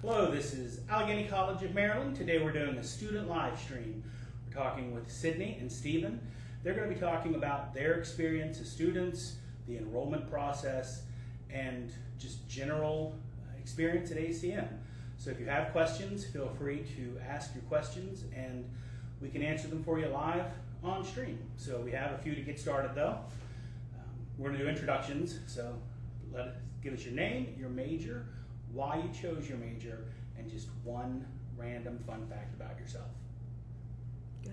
Hello, this is Allegheny College of Maryland. Today we're doing a student live stream. We're talking with Sydney and Stephen. They're going to be talking about their experience as students, the enrollment process, and just general experience at ACM. So if you have questions, feel free to ask your questions and we can answer them for you live on stream. So we have a few to get started though. We're going to do introductions, so give us your name, your major, why you chose your major, and just one random fun fact about yourself. Go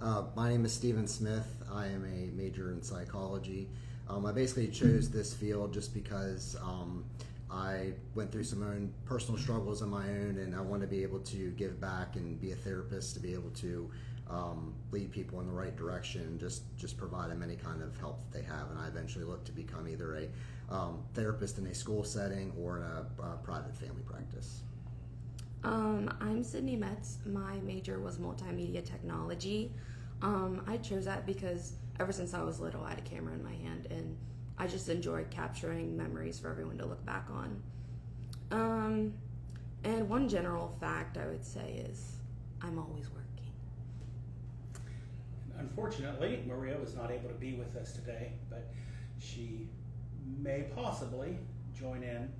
ahead. My name is Stephen Smith. I am a major in psychology. I basically chose this field just because I went through some own personal struggles on my own, and I want to be able to give back and be a therapist, to be able to lead people in the right direction, just provide them any kind of help that they have. And I eventually looked to become either a therapist in a school setting or in a private family practice. I'm Sydney Metz. My major was multimedia technology. I chose that because ever since I was little I had a camera in my hand and I just enjoyed capturing memories for everyone to look back on. And one general fact I would say is I'm always working. Unfortunately, Maria was not able to be with us today, but she may possibly join in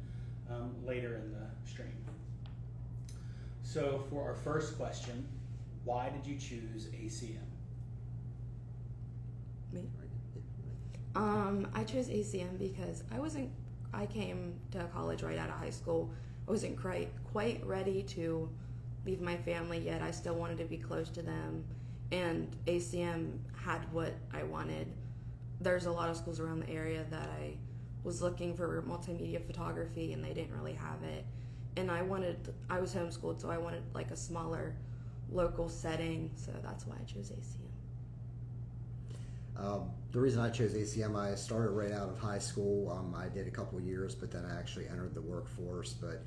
later in the stream. So for our first question, why did you choose ACM? Me? I chose ACM because I came to college right out of high school. I wasn't quite ready to leave my family yet. I still wanted to be close to them, and ACM had what I wanted. There's a lot of schools around the area that I was looking for multimedia photography and they didn't really have it. And I was homeschooled, so I wanted like a smaller local setting, so that's why I chose ACM. The reason I chose ACM, I started right out of high school. I did a couple years, but then I actually entered the workforce. But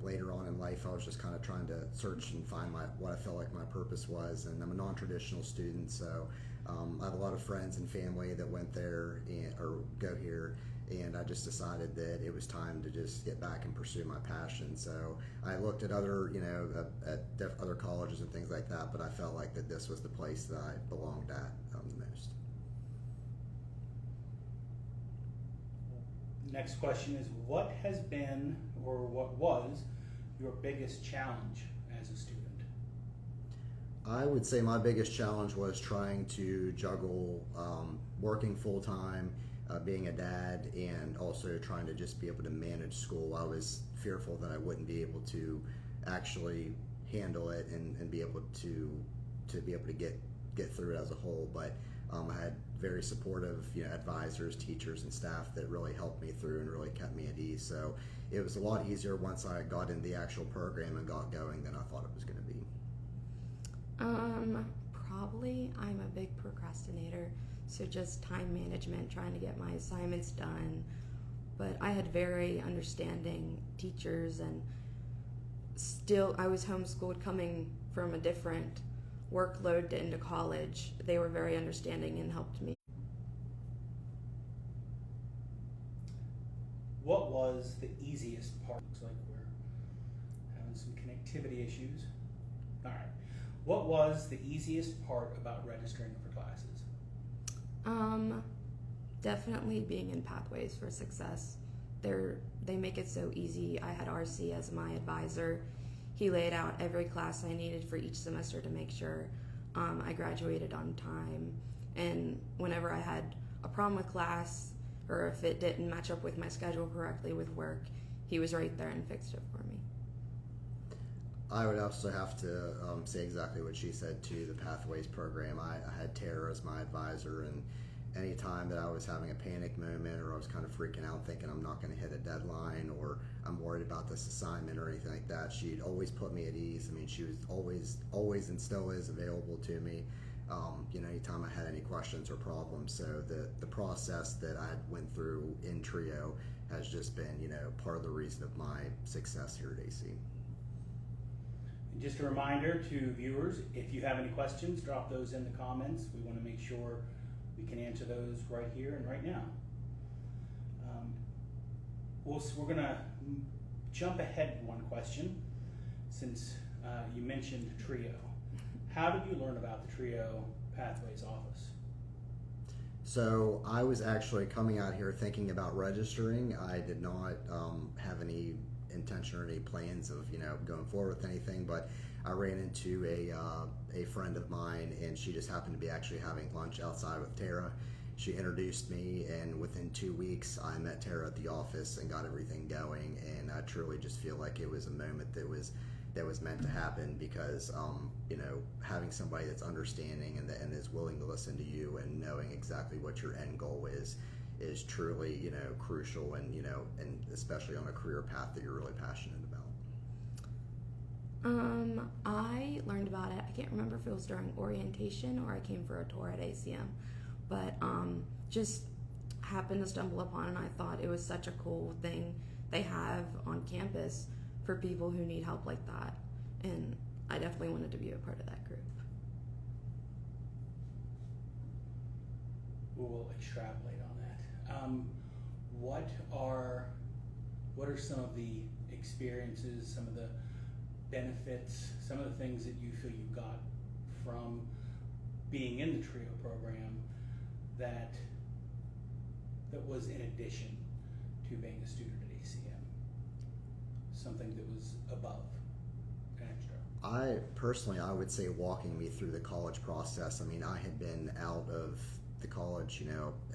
later on in life, I was just kind of trying to search and find what I felt like my purpose was. And I'm a non-traditional student, so I have a lot of friends and family that went there or go here. And I just decided that it was time to just get back and pursue my passion. So I looked at other, other colleges and things like that, but I felt like that this was the place that I belonged at the most. Next question is, what has been or what was your biggest challenge as a student? I would say my biggest challenge was trying to juggle working full-time, being a dad, and also trying to just be able to manage school. I was fearful that I wouldn't be able to actually handle it and be able to get through it as a whole. But I had very supportive advisors, teachers, and staff that really helped me through and really kept me at ease. So it was a lot easier once I got in the actual program and got going than I thought it was going to be. Probably I'm a big procrastinator, so just time management, trying to get my assignments done. But I had very understanding teachers, and still I was homeschooled coming from a different workload into college. They were very understanding and helped me. What was the easiest part? Looks like we're having some connectivity issues. All right. What was the easiest part about registering for classes? Definitely being in Pathways for Success. They make it so easy. I had RC as my advisor. He laid out every class I needed for each semester to make sure I graduated on time. And whenever I had a problem with class, or if it didn't match up with my schedule correctly with work, he was right there and fixed it for me. I would also have to say exactly what she said too. The Pathways program, I had Tara as my advisor, and any time that I was having a panic moment or I was kind of freaking out thinking I'm not going to hit a deadline or I'm worried about this assignment or anything like that, she'd always put me at ease. I mean, she was always and still is available to me, anytime I had any questions or problems. So the process that I went through in TRIO has just been, part of the reason of my success here at AC. And just a reminder to viewers, if you have any questions, drop those in the comments. We want to make sure we can answer those right here and right now. We're going to jump ahead one question, since you mentioned TRIO. How did you learn about the TRIO Pathways office? So I was actually coming out here thinking about registering. I did not have any intention or any plans of going forward with anything, but I ran into a friend of mine, and she just happened to be actually having lunch outside with Tara. She introduced me, and within 2 weeks I met Tara at the office and got everything going, and I truly just feel like it was a moment that was meant to happen, because having somebody that's understanding and is willing to listen to you and knowing exactly what your end goal is truly crucial, and and especially on a career path that you're really passionate about. I learned about it. I can't remember if it was during orientation or I came for a tour at ACM, but just happened to stumble upon it, and I thought it was such a cool thing they have on campus for people who need help like that, and I definitely wanted to be a part of that group. We'll extrapolate on that. What are some of the experiences, some of the benefits, some of the things that you feel you got from being in the TRIO program that was in addition to being a student at ACM? Something that was above, extra? I would say walking me through the college process. I mean, I had been out of the college,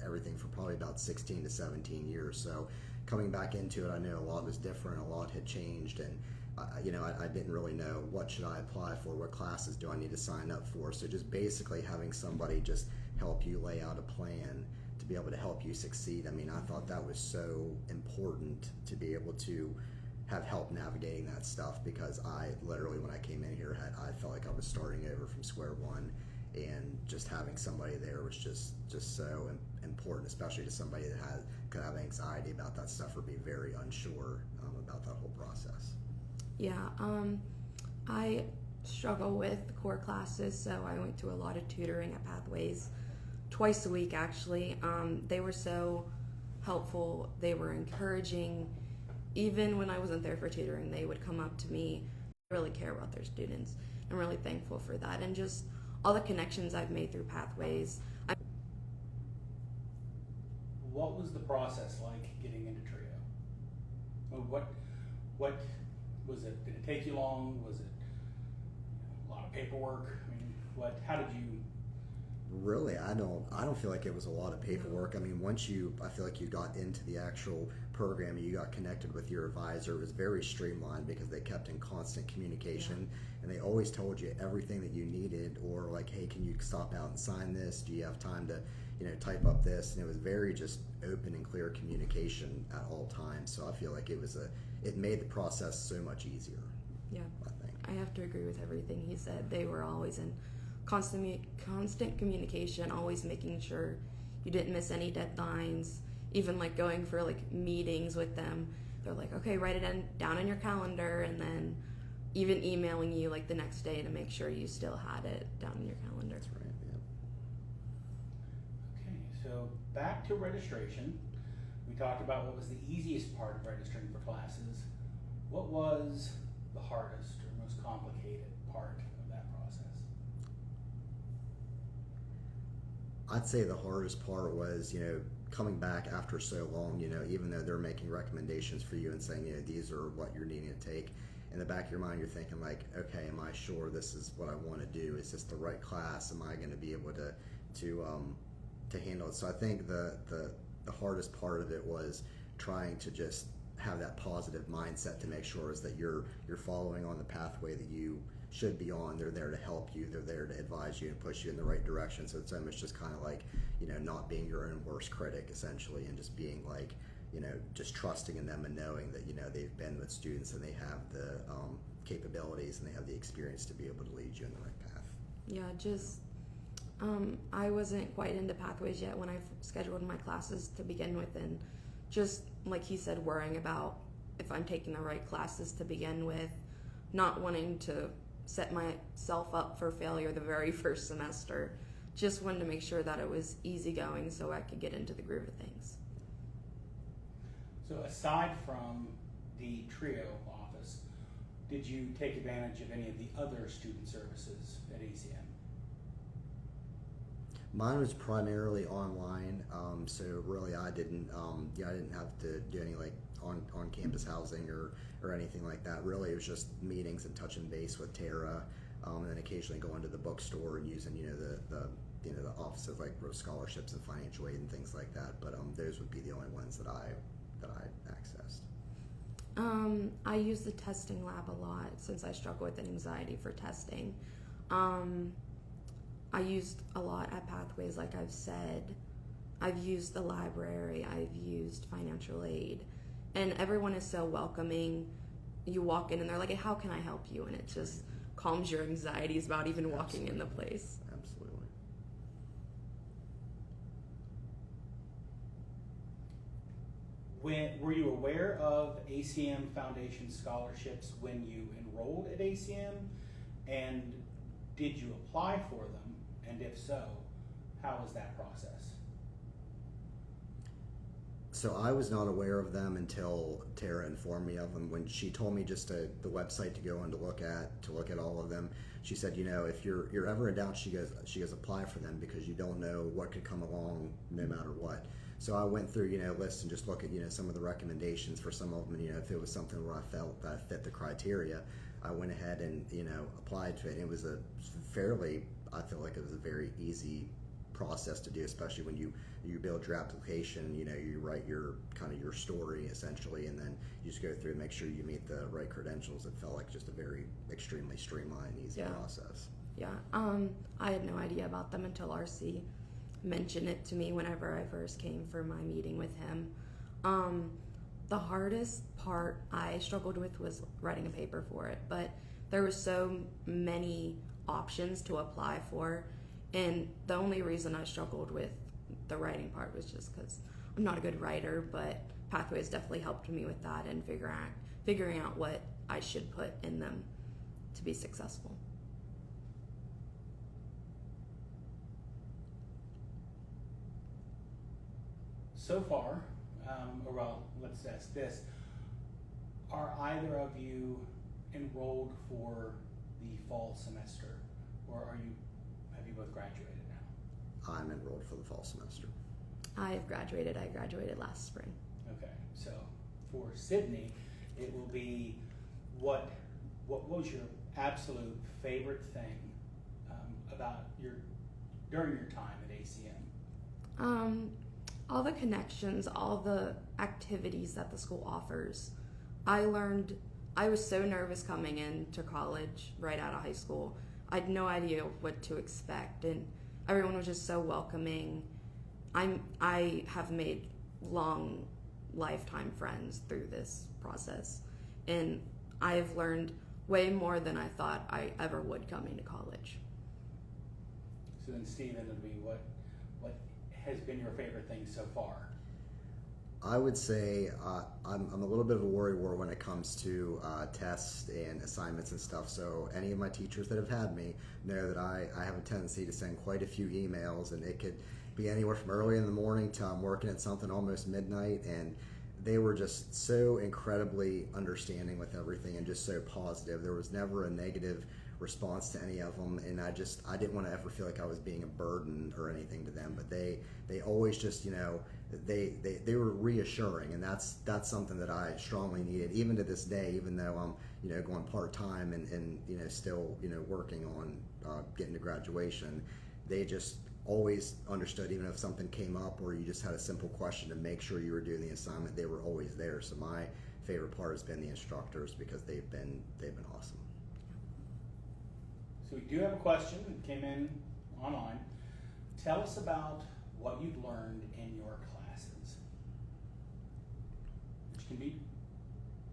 everything for probably about 16 to 17 years. So coming back into it, I knew a lot was different, a lot had changed, and I didn't really know what should I apply for, what classes do I need to sign up for. So just basically having somebody just help you lay out a plan to be able to help you succeed. I mean, I thought that was so important to be able to have help navigating that stuff, because I literally, when I came in here, I felt like I was starting over from square one, and just having somebody there was just so important, especially to somebody that could have anxiety about that stuff or be very unsure about that whole process. Yeah, I struggle with core classes, so I went to a lot of tutoring at Pathways twice a week, actually. They were so helpful. They were encouraging. Even when I wasn't there for tutoring, they would come up to me, really care about their students. I'm really thankful for that, and just all the connections I've made through Pathways. What was the process like getting into TRIO? What was it? Did it take you long? Was it a lot of paperwork? I mean, how did you? Really, I don't feel like it was a lot of paperwork. I mean, I feel like you got into the actual program, you got connected with your advisor. It was very streamlined because they kept in constant communication, and they always told you everything that you needed, or like, hey, can you stop out and sign this? Do you have time to, type up this? And it was very just open and clear communication at all times. So I feel like it made the process so much easier. Yeah, I think. I have to agree with everything he said. They were always in constant communication, always making sure you didn't miss any deadlines. Even like going for like meetings with them, they're like, okay, write it down in your calendar, and then even emailing you like the next day to make sure you still had it down in your calendar. That's right. Yeah. Okay, so back to registration. We talked about what was the easiest part of registering for classes. What was the hardest or most complicated part of that process? I'd say the hardest part was, coming back after so long, even though they're making recommendations for you and saying, these are what you're needing to take, in the back of your mind, you're thinking like, okay, am I sure this is what I want to do? Is this the right class? Am I going to be able to handle it? So I think the hardest part of it was trying to just have that positive mindset to make sure is that you're following on the pathway that you should be on. They're there to help you. They're there to advise you and push you in the right direction. So it's almost just kind of like, not being your own worst critic, essentially, and just being like, just trusting in them and knowing that, they've been with students and they have the capabilities and they have the experience to be able to lead you in the right path. Yeah, just I wasn't quite into Pathways yet when I scheduled my classes to begin with, and just like he said, worrying about if I'm taking the right classes to begin with, not wanting to set myself up for failure the very first semester. Just wanted to make sure that it was easygoing so I could get into the groove of things. So aside from the TRIO office, did you take advantage of any of the other student services at ACM? Mine was primarily online, so really I didn't have to do any like on campus housing or anything like that. Really, it was just meetings and touching base with Tara, and then occasionally going to the bookstore and using the offices like Rose Scholarships and financial aid and things like that. But those would be the only ones that I accessed. I use the testing lab a lot since I struggle with anxiety for testing. I used a lot at Pathways, like I've said. I've used the library, I've used financial aid, and everyone is so welcoming. You walk in and they're like, hey, how can I help you? And it just calms your anxieties about even walking in the place. Absolutely. Were you aware of ACM Foundation scholarships when you enrolled at ACM? And did you apply for them? And if so, how was that process? So I was not aware of them until Tara informed me of them. When she told me just the website to go on to look at all of them, she said, if you're ever in doubt, she goes apply for them because you don't know what could come along no matter what. So I went through lists and just look at some of the recommendations for some of them. And, if it was something where I felt that I fit the criteria, I went ahead and applied to it. And it was I feel like it was a very easy process to do, especially when you build your application. You write your story essentially, and then you just go through and make sure you meet the right credentials. It felt like just a very extremely streamlined, easy process. Yeah. I had no idea about them until RC mentioned it to me whenever I first came for my meeting with him. The hardest part I struggled with was writing a paper for it, but there were so many options to apply for, and the only reason I struggled with the writing part was just because I'm not a good writer, but Pathways definitely helped me with that and figuring out what I should put in them to be successful. So far, let's ask this. Are either of you enrolled for the fall semester, or have you both graduated now? I'm enrolled for the fall semester. I've graduated. I graduated last spring. Okay, so for Sydney, it will be what was your absolute favorite thing during your time at ACM? All the connections, all the activities that the school offers. I was so nervous coming into college right out of high school. I had no idea what to expect, and everyone was just so welcoming. I have made long lifetime friends through this process, and I have learned way more than I thought I ever would coming to college. So then, Stephen, it'll be what has been your favorite thing so far? I would say I'm a little bit of a worrywart when it comes to tests and assignments and stuff. So any of my teachers that have had me know that I have a tendency to send quite a few emails, and it could be anywhere from early in the morning to I'm working at something almost midnight, and they were just so incredibly understanding with everything and just so positive. There was never a negative response to any of them, and I didn't want to ever feel like I was being a burden or anything to them, but they always just they were reassuring, and that's something that I strongly needed even to this day, even though I'm going part-time and still working on getting to graduation. They just always understood, even if something came up or you just had a simple question to make sure you were doing the assignment, they were always there. So my favorite part has been the instructors because they've been awesome. So we do have a question that came in online. Tell us about what you've learned in your classes, which can be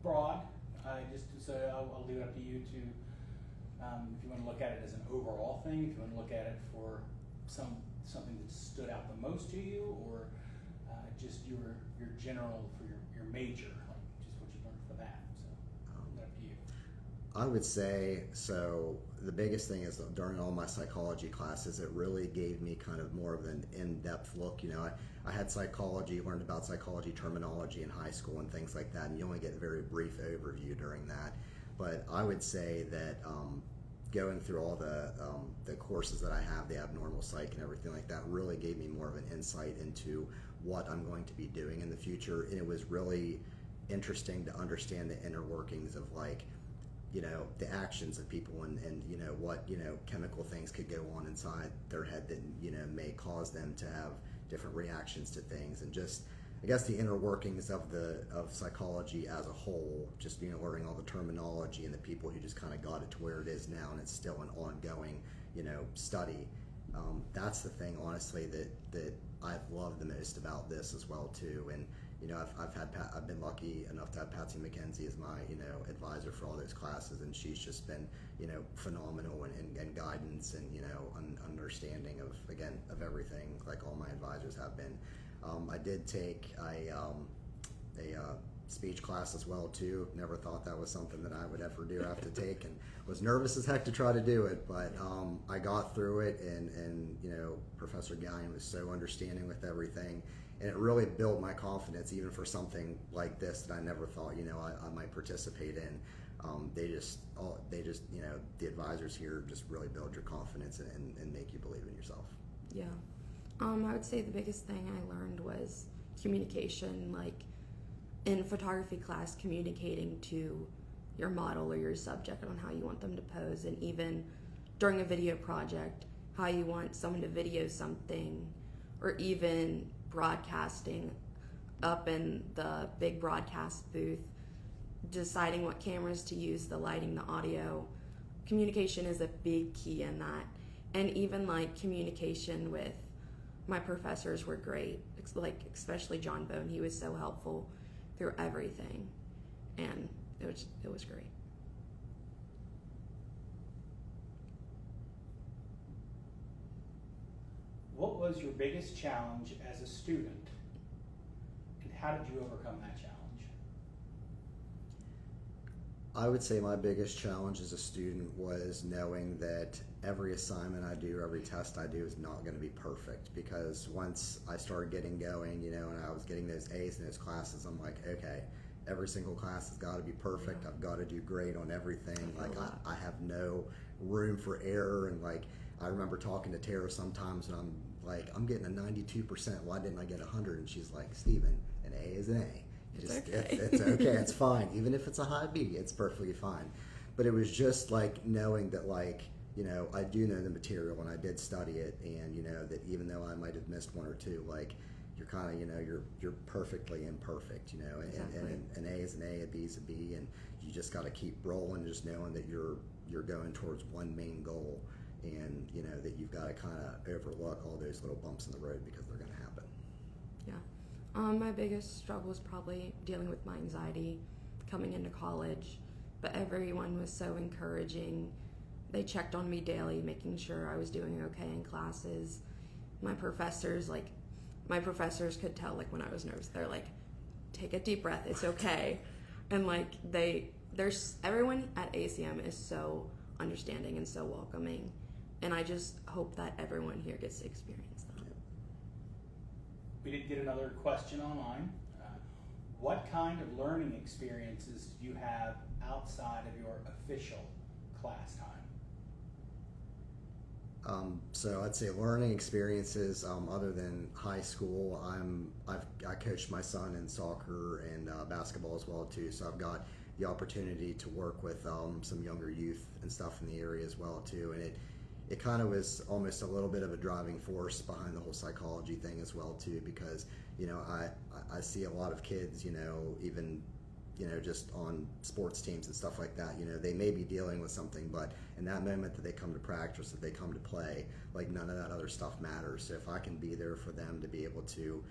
broad. I'll leave it up to you to, if you want to look at it as an overall thing, if you want to look at it for something that stood out the most to you, or just your general for your major, like just what you learned for that. So up to you. I would say, so the biggest thing is during all my psychology classes, it really gave me kind of more of an in-depth look. I had psychology, learned about psychology terminology in high school and things like that, and you only get a very brief overview during that. But I would say that going through all the courses that I have, the abnormal psych and everything like that, really gave me more of an insight into what I'm going to be doing in the future. And it was really interesting to understand the inner workings of the actions of people and what chemical things could go on inside their head that may cause them to have different reactions to things, and just I guess the inner workings of psychology as a whole, just learning all the terminology and the people who just kind of got it to where it is now, and it's still an ongoing study. That's the thing, honestly, that I've loved the most about this as well too. And I've been lucky enough to have Patsy McKenzie as my advisor for all those classes, and she's just been phenomenal in guidance and understanding of everything, like all my advisors have been. I did take a speech class as well too. Never thought that was something that I would ever do have to take, and was nervous as heck to try to do it, but I got through it, and Professor Gallion was so understanding with everything, and it really built my confidence even for something like this that I never thought I might participate in. They just the advisors here just really build your confidence and make you believe in yourself. Yeah. I would say the biggest thing I learned was communication, like in photography class, communicating to your model or your subject on how you want them to pose, and even during a video project, how you want someone to video something, or even broadcasting up in the big broadcast booth, deciding what cameras to use, the lighting, the audio. Communication is a big key in that. And even communication with my professors were great, especially John Bone. He was so helpful through everything, and it was great. What was your biggest challenge as a student, and how did you overcome that challenge? I would say my biggest challenge as a student was knowing that every assignment I do, every test I do is not going to be perfect, because once I started getting going, and I was getting those A's in those classes, I'm like, okay, every single class has got to be perfect. I've got to do great on everything. I have no room for error. And I remember talking to Tara sometimes, and I'm like, I'm getting a 92%. Why didn't I get 100? And she's like, Steven, an A is an A. It's okay. It's okay. It's fine. Even if it's a high B, it's perfectly fine. But it was just knowing that I do know the material, and I did study it, and that even though I might have missed one or two, you're kind of you're perfectly imperfect, Exactly. and an A is an A, a B is a B, and you just got to keep rolling, just knowing that you're going towards one main goal, and that you've got to kind of overlook all those little bumps in the road, because they're going to happen. Yeah. My biggest struggle was probably dealing with my anxiety coming into college, but everyone was so encouraging. They checked on me daily, making sure I was doing okay in classes. My professors could tell when I was nervous. They're like, take a deep breath, it's okay. And everyone at ACM is so understanding and so welcoming, and I just hope that everyone here gets to experience that. We did get another question online. What kind of learning experiences do you have outside of your official class time? So I'd say learning experiences other than high school. I coached my son in soccer and basketball as well too. So I've got the opportunity to work with some younger youth and stuff in the area as well too. And it kind of was almost a little bit of a driving force behind the whole psychology thing as well too, because I see a lot of kids, even just on sports teams and stuff like that, they may be dealing with something, but in that moment that they come to practice, that they come to play, none of that other stuff matters. So if I can be there for them to be able to,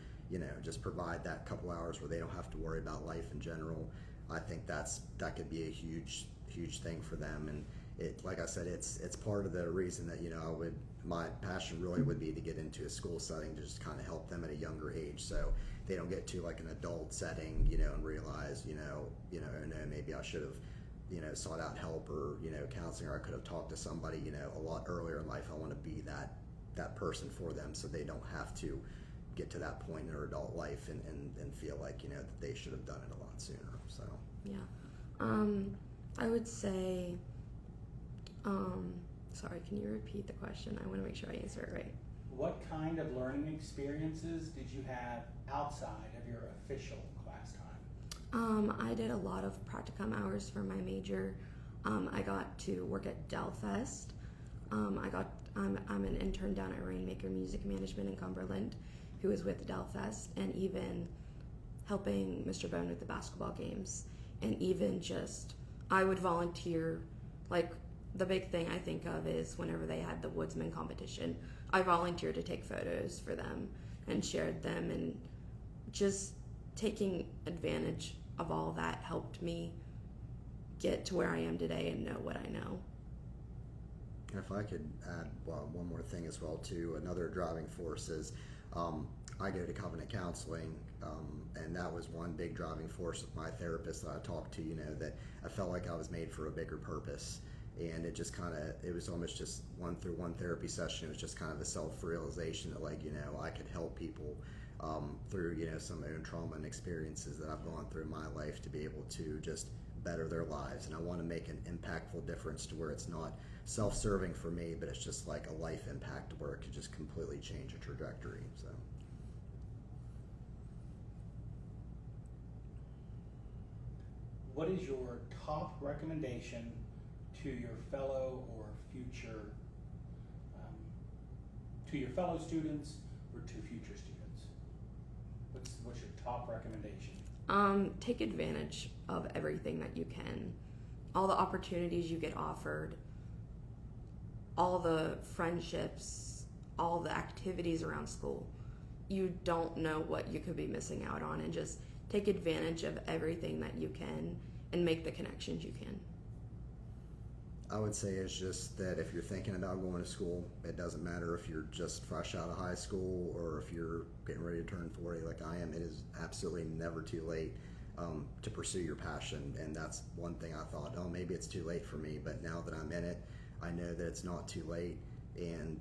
just provide that couple hours where they don't have to worry about life in general, I think that could be a huge thing for them. And like I said, it's part of the reason that my passion really would be to get into a school setting to just kind of help them at a younger age, so they don't get to an adult setting, and realize, oh no, maybe I should have sought out help or, counseling, or I could have talked to somebody, a lot earlier in life. I want to be that person for them so they don't have to get to that point in their adult life and feel like, that they should have done it a lot sooner. So, yeah. I would say, sorry, can you repeat the question? I want to make sure I answer it right. What kind of learning experiences did you have outside of your official class time? I did a lot of practicum hours for my major. I got to work at Delfest. I'm an intern down at Rainmaker Music Management in Cumberland, who is with Delfest, and even helping Mr. Bone with the basketball games. And even just, I would volunteer, like the big thing I think of is whenever they had the Woodsman competition, I volunteered to take photos for them and shared them, and just taking advantage of all that helped me get to where I am today and know what I know. If I could add one more thing as well too, another driving force is I go to Covenant Counseling, and that was one big driving force with my therapist that I talked to, that I felt like I was made for a bigger purpose. And it just it was almost just one therapy session. It was just kind of a self-realization that, like, I could help people through, some own trauma and experiences that I've gone through in my life to be able to just better their lives. And I want to make an impactful difference to where it's not self-serving for me, but it's just like a life impact where it could just completely change a trajectory. So. What is your top recommendation to your fellow or future, to your fellow students or to future students? What's your top recommendation? Take advantage of everything that you can. All the opportunities you get offered, all the friendships, all the activities around school. You don't know what you could be missing out on, and just take advantage of everything that you can and make the connections you can. I would say it's just that if you're thinking about going to school, it doesn't matter if you're just fresh out of high school or if you're getting ready to turn 40 like I am. It is absolutely never too late to pursue your passion. And that's one thing I thought, maybe it's too late for me. But now that I'm in it, I know that it's not too late. And,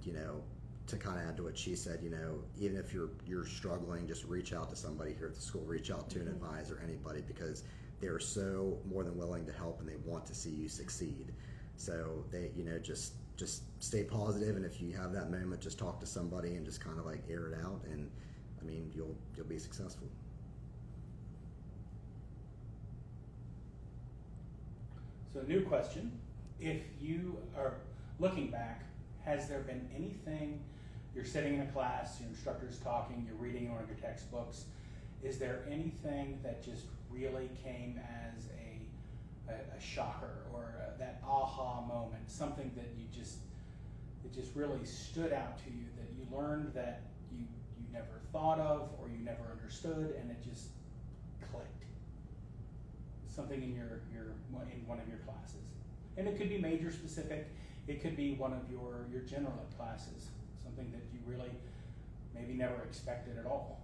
to kind of add to what she said, even if you're struggling, just reach out to somebody here at the school, reach out to an advisor, anybody, because they're so more than willing to help and they want to see you succeed. So they, just stay positive, and if you have that moment, just talk to somebody and just kind of like air it out, and I mean, you'll be successful. So, new question: if you are looking back, has there been anything? You're sitting in a class, your instructor's talking, you're reading one of your textbooks. Is there anything that just really came as a shocker or that aha moment, something that it just really stood out to you, that you learned that you never thought of or you never understood, and it just clicked? Something in in one of your classes, and it could be major specific. It could be one of your general ed classes, something that you really maybe never expected at all.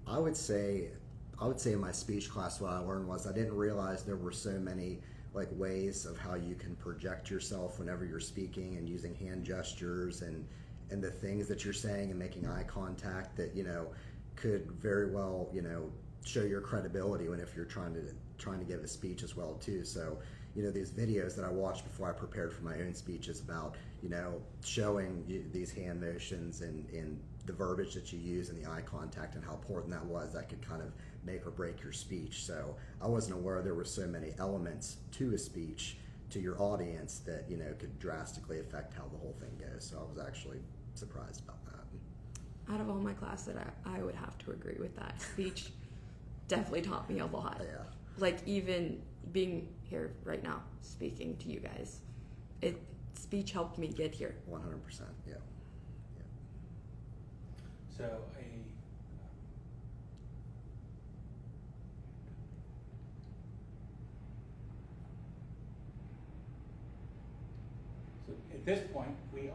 I would say in my speech class what I learned was I didn't realize there were so many like ways of how you can project yourself whenever you're speaking, and using hand gestures and the things that you're saying and making eye contact that could very well show your credibility when if you're trying to give a speech as well too. So these videos that I watched before I prepared for my own speeches about showing these hand motions and the verbiage that you use and the eye contact and how important that could kind of make or break your speech. So I wasn't aware there were so many elements to a speech to your audience that could drastically affect how the whole thing goes. So I was actually surprised about that. Out of all my classes, I would have to agree with that. Speech definitely taught me a lot. Yeah. Like even being here right now, speaking to you guys, speech helped me get here. 100%, yeah. So at this point, we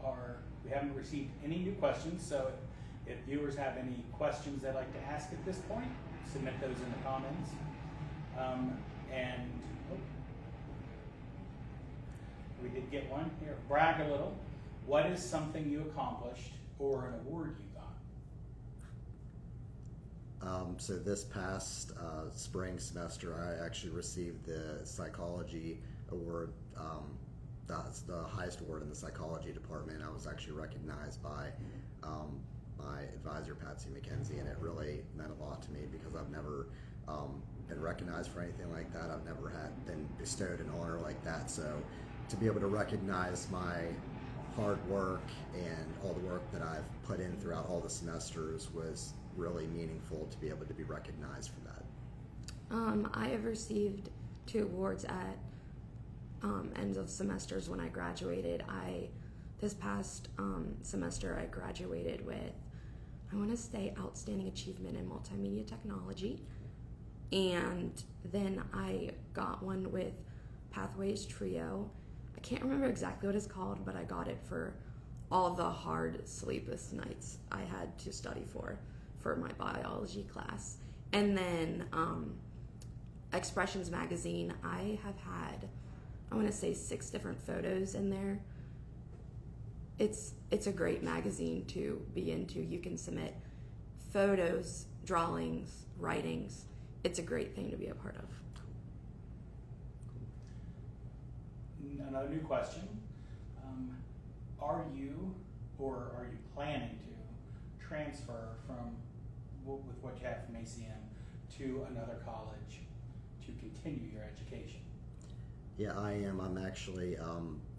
haven't received any new questions. So if viewers have any questions they'd like to ask at this point, submit those in the comments. And oh, we did get one here. Brag a little. What is something you accomplished or an award you got? So this past spring semester, I actually received the psychology award. That's the highest award in the psychology department. I was actually recognized by my advisor, Patsy McKenzie, and it really meant a lot to me because I've never been recognized for anything like that. I've never been bestowed an honor like that. So to be able to recognize my hard work and all the work that I've put in throughout all the semesters was really meaningful to be able to be recognized for that. I have received 2 awards at ends of semesters when I graduated. This past semester I graduated with, I want to say, Outstanding Achievement in Multimedia Technology, and then I got one with Pathways Trio. I can't remember exactly what it's called, but I got it for all the hard sleepless nights I had to study for my biology class. And then Expressions magazine, I have had, I want to say, 6 different photos in there. It's a great magazine to be into. You can submit photos, drawings, writings. It's a great thing to be a part of. Another new question. Are you planning to transfer from with what you have from ACM to another college to continue your education? Yeah, I am. I'm actually,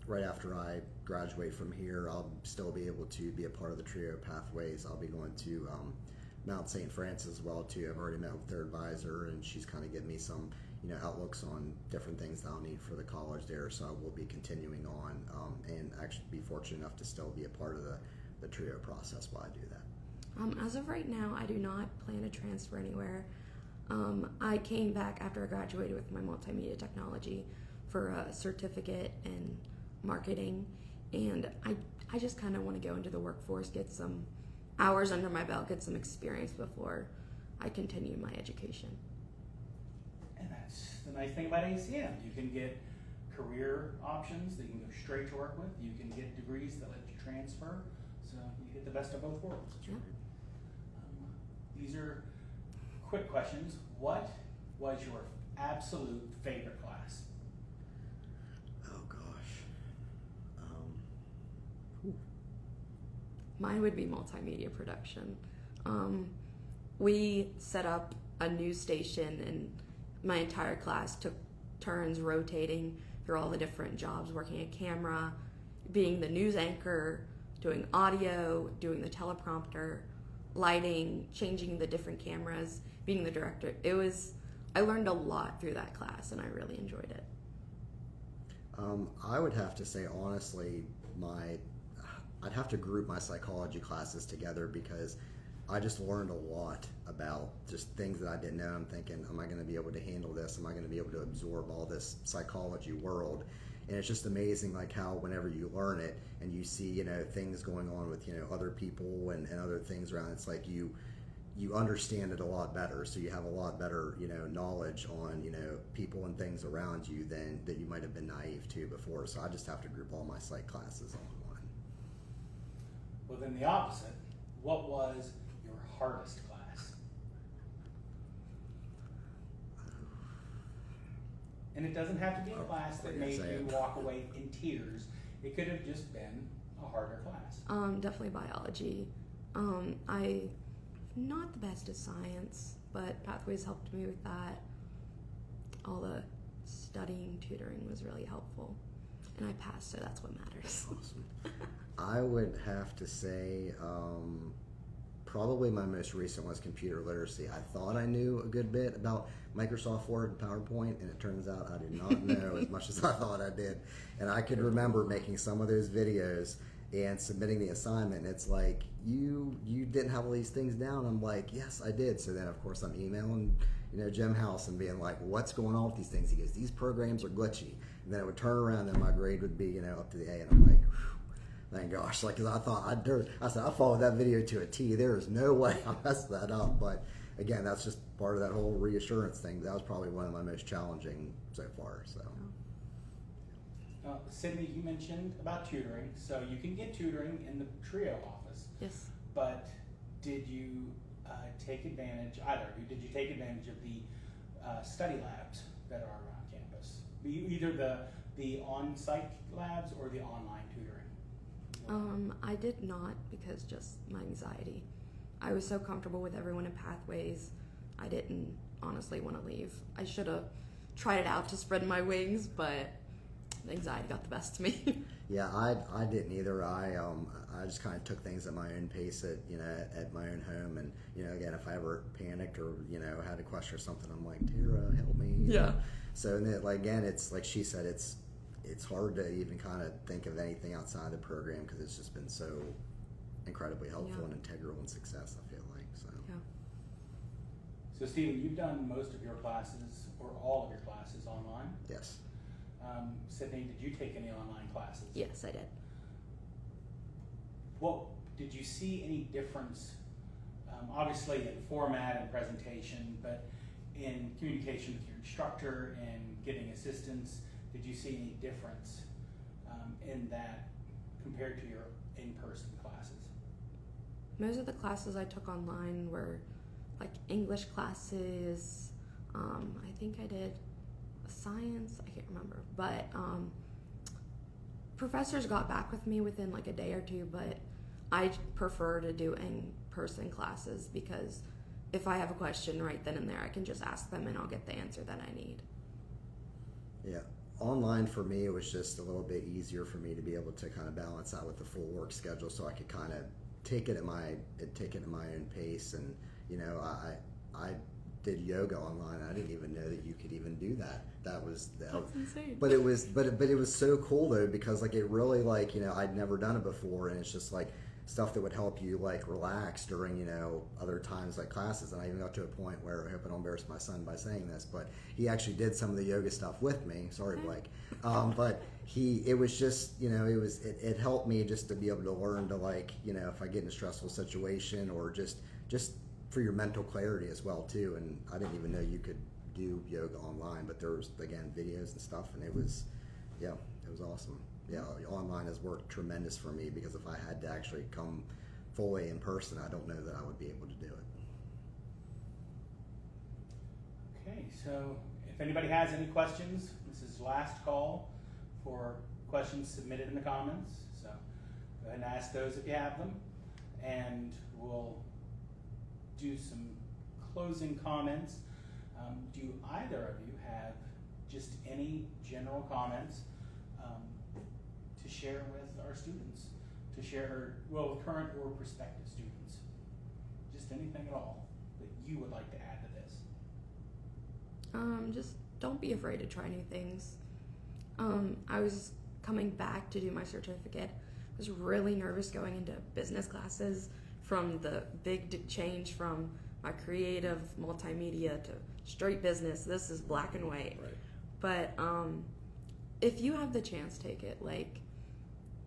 right after I graduate from here, I'll still be able to be a part of the Trio Pathways. I'll be going to Mount St. Francis as well too. I've already met with their advisor, and she's kind of given me some outlooks on different things that I'll need for the college there. So I will be continuing on and actually be fortunate enough to still be a part of the Trio process while I do that. As of right now, I do not plan to transfer anywhere. I came back after I graduated with my multimedia technology for a certificate in marketing, and I just kind of want to go into the workforce, get some hours under my belt, get some experience before I continue my education. And that's the nice thing about ACM. You can get career options that you can go straight to work with. You can get degrees that let you transfer. So you get the best of both worlds. Yeah. These are quick questions. What was your absolute favorite class? Oh gosh. Mine would be multimedia production. We set up a news station, and my entire class took turns rotating through all the different jobs, working a camera, being the news anchor, doing audio, doing the teleprompter, lighting, changing the different cameras, being the director. I learned a lot through that class, and I really enjoyed it. I would have to say, honestly, I'd have to group my psychology classes together because I just learned a lot about just things that I didn't know. I'm thinking, am I going to be able to handle this? Am I going to be able to absorb all this psychology world? And it's just amazing, like how whenever you learn it and you see, things going on with, other people and other things around, it's like you understand it a lot better. So you have a lot better, knowledge on, people and things around you than that you might have been naive to before. So I just have to group all my psych classes on one. Well, then the opposite. What was your hardest class? And it doesn't have to be a class that made you walk away in tears. It could have just been a harder class. Definitely biology. I'm not the best at science, but Pathways helped me with that. All the studying, tutoring was really helpful. And I passed, so that's what matters. Awesome. I would have to say probably my most recent was computer literacy. I thought I knew a good bit about Microsoft Word and PowerPoint, and it turns out I did not know as much as I thought I did. And I could remember making some of those videos and submitting the assignment, and it's like, you didn't have all these things down. I'm like, yes, I did. So then, of course, I'm emailing Jim House and being like, what's going on with these things? He goes, these programs are glitchy. And then it would turn around and my grade would be, up to the A, and I'm like, thank gosh, because I thought I said I followed that video to a T. There is no way I messed that up, but again, that's just part of that whole reassurance thing. That was probably one of my most challenging so far. So. Sydney, you mentioned about tutoring. So you can get tutoring in the TRIO office. Yes. But did you take advantage, either of you, did you take advantage of the study labs that are around campus? Either the on-site labs or the online tutoring? I did not, because just my anxiety. I was so comfortable with everyone in Pathways, I didn't honestly want to leave. I should have tried it out to spread my wings, but the anxiety got the best of me. Yeah, I didn't either. I just kind of took things at my own pace at my own home, and again, if I ever panicked or had a question or something, I'm like, Tara, help me. Yeah. So and then, again, it's like she said, it's hard to even kind of think of anything outside the program because it's just been so incredibly helpful and integral in success. I feel like so. Yeah. So Stephen, you've done most of your classes or all of your classes online. Yes. Sydney, did you take any online classes? Yes, I did. Well, did you see any difference, obviously in format and presentation, but in communication with your instructor and getting assistance? Did you see any difference in that compared to your in-person classes? Most of the classes I took online were like English classes. I think I did science, I can't remember, but professors got back with me within like a day or two, but I prefer to do in-person classes because if I have a question right then and there, I can just ask them and I'll get the answer that I need. Yeah. Online for me, it was just a little bit easier for me to be able to kind of balance out with the full work schedule, so I could kind of take it at my own pace. And I did yoga online. I didn't even know that you could even do that. That's insane. But it was so cool though, because like it really I'd never done it before, and it's just like stuff that would help you like relax during other times like classes. And I even got to a point where, I hope I don't embarrass my son by saying this, but he actually did some of the yoga stuff with me. Sorry, Blake. But it was just it helped me just to be able to learn to if I get in a stressful situation, or just for your mental clarity as well too. And I didn't even know you could do yoga online, but there was again videos and stuff, and it was awesome. Yeah, online has worked tremendous for me, because if I had to actually come fully in person, I don't know that I would be able to do it. Okay, so if anybody has any questions, this is last call for questions submitted in the comments. So go ahead and ask those if you have them, and we'll do some closing comments. Do either of you have just any general comments to share with our students, with current or prospective students? Just anything at all that you would like to add to this? Just don't be afraid to try new things. I was coming back to do my certificate. I was really nervous going into business classes from the big change from my creative multimedia to straight business. This is black and white. Right. But if you have the chance, take it.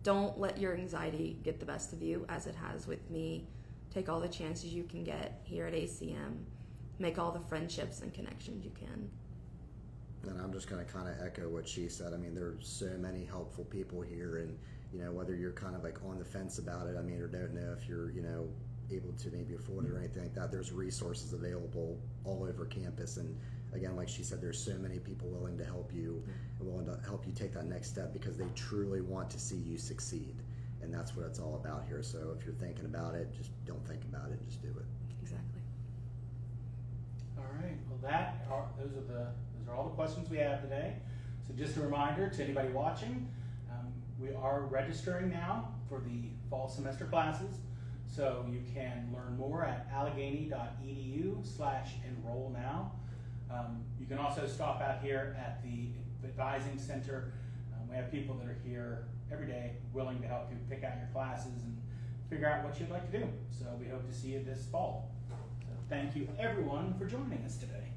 Don't let your anxiety get the best of you, as it has with me. Take all the chances you can get here at ACM. Make all the friendships and connections you can. And I'm just going to kind of echo what she said. I mean, there's so many helpful people here, and whether you're kind of on the fence about it, or don't know if you're able to maybe afford it or anything like that, there's resources available all over campus. And again, like she said, there's so many people willing to help you, take that next step, because they truly want to see you succeed. And that's what it's all about here. So if you're thinking about it, just don't think about it, just do it. Exactly. All right. Well, those are all the questions we have today. So just a reminder to anybody watching, we are registering now for the fall semester classes. So you can learn more at allegany.edu/enrollnow. You can also stop out here at the advising center. We have people that are here every day willing to help you pick out your classes and figure out what you'd like to do. So we hope to see you this fall. So thank you everyone for joining us today.